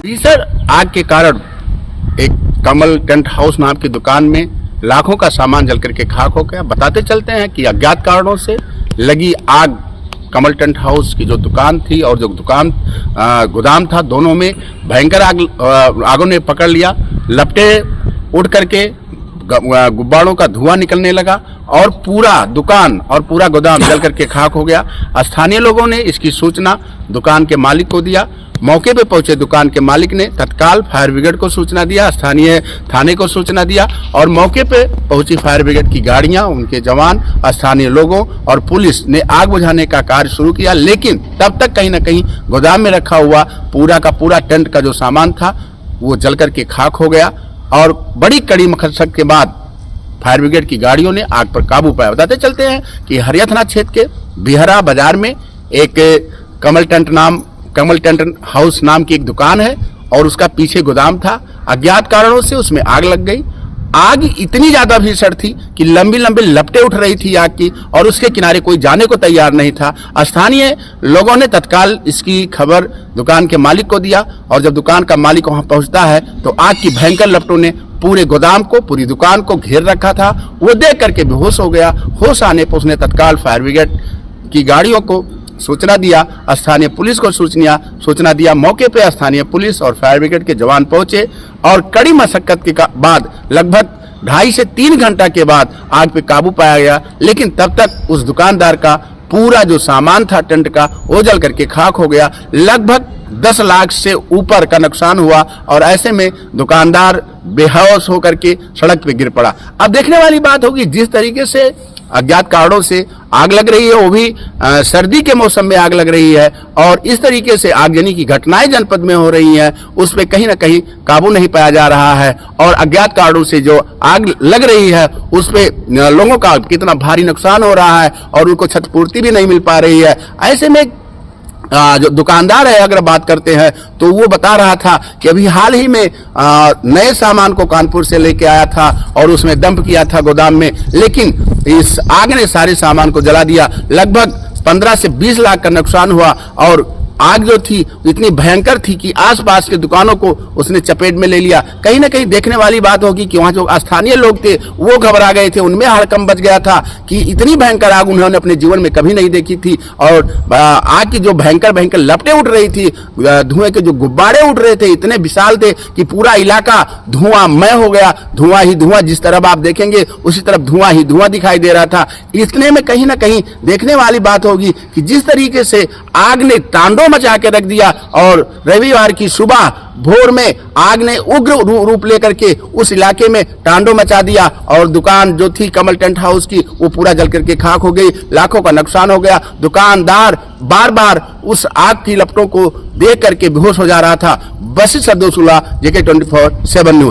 भीषण आग के कारण एक कमल टेंट हाउस नाम की दुकान में लाखों का सामान जल करके खाक हो गया। बताते चलते हैं कि अज्ञात कारणों से लगी आग कमल टेंट हाउस की जो दुकान थी और जो दुकान गोदाम था, दोनों में भयंकर आगों ने पकड़ लिया। लपटे उड़ करके गुब्बारों का धुआं निकलने लगा और पूरा दुकान और पूरा गोदाम जल करके खाक हो गया। स्थानीय लोगों ने इसकी सूचना दुकान के मालिक को दिया। मौके पे पहुंचे दुकान के मालिक ने तत्काल फायर ब्रिगेड को सूचना दिया, स्थानीय थाने को सूचना दिया और मौके पे पहुंची फायर ब्रिगेड की गाड़ियां, उनके जवान, स्थानीय लोगों और पुलिस ने आग बुझाने का कार्य शुरू किया। लेकिन तब तक कहीं ना कहीं गोदाम में रखा हुआ पूरा का पूरा टेंट का जो सामान था वो जल करके खाक हो गया और बड़ी कड़ी मशक्कत के बाद फायर ब्रिगेड की गाड़ियों ने आग पर काबू पाया। बताते चलते हैं कि हरिया थाना क्षेत्र के बिहरा बाजार में एक कमल टेंट हाउस नाम की एक दुकान है और उसका पीछे गोदाम था। अज्ञात कारणों से उसमें आग लग गई। आग इतनी ज्यादा भीषण थी कि लंबी लंबी लपटें उठ रही थी आग की और उसके किनारे कोई जाने को तैयार नहीं था। स्थानीय लोगों ने तत्काल इसकी खबर दुकान के मालिक को दिया और जब दुकान का मालिक वहां पहुंचता है तो आग की भयंकर लपटों ने पूरे गोदाम को, पूरी दुकान को घेर रखा था। वो देख करके बेहोश हो गया। होश आने पर उसने तत्काल फायर ब्रिगेड की गाड़ियों को सूचना दिया, स्थानीय पुलिस को सूचना दिया। मौके पे स्थानीय पुलिस और फायर ब्रिगेड के जवान पहुंचे और कड़ी मशक्कत के बाद लगभग 2.5 से 3 घंटा के बाद आग पे काबू पाया गया। लेकिन तब तक उस दुकानदार का पूरा जो सामान था टेंट का वो जल करके खाक हो गया। लगभग 10 लाख से ऊपर का नुकसान हुआ और ऐसे में दुकानदार बेहोश होकर के सड़क पे गिर पड़ा। अब देखने वाली बात होगी, जिस तरीके से अज्ञात कारणों से आग लग रही है, वो भी सर्दी के मौसम में आग लग रही है और इस तरीके से आगजनी की घटनाएं जनपद में हो रही हैं, उस पर कहीं ना कहीं काबू नहीं पाया जा रहा है और अज्ञात कारणों से जो आग लग रही है उस पे लोगों का कितना भारी नुकसान हो रहा है और उनको क्षतिपूर्ति भी नहीं मिल पा रही है। ऐसे में जो दुकानदार है, अगर बात करते हैं तो वो बता रहा था कि अभी हाल ही में नए सामान को कानपुर से लेके आया था और उसमें डंप किया था गोदाम में, लेकिन इस आग ने सारे सामान को जला दिया। लगभग 15 से 20 लाख का नुकसान हुआ और आग जो थी इतनी भयंकर थी कि आसपास के दुकानों को उसने चपेट में ले लिया। कहीं ना कहीं देखने वाली बात होगी कि वहां जो स्थानीय लोग थे वो घबरा गए थे, उनमें हड़कंप बच गया था कि इतनी भयंकर आग उन्होंने अपने जीवन में कभी नहीं देखी थी और आग की जो भयंकर लपटें उठ रही थी, धुएं के जो गुब्बारे उठ रहे थे इतने विशाल थे कि पूरा इलाका धुआंमय हो गया। धुआं ही धुआं, जिस तरफ आप देखेंगे उसी तरफ धुआं ही धुआं दिखाई दे रहा था। इतने में कहीं ना कहीं देखने वाली बात होगी कि जिस तरीके से आग ने तांडव मचा के रख दिया और रविवार की सुबह भोर में आग ने उग्र रूप लेकर के उस इलाके में तांडव मचा दिया और दुकान जो थी कमल टेंट हाउस की वो पूरा जल करके खाक हो गई। लाखों का नुकसान हो गया। दुकानदार बार बार उस आग की लपटों को देख करके बेहोश हो जा रहा था। बस सदोसुल्ला, JK 24/7 न्यूज।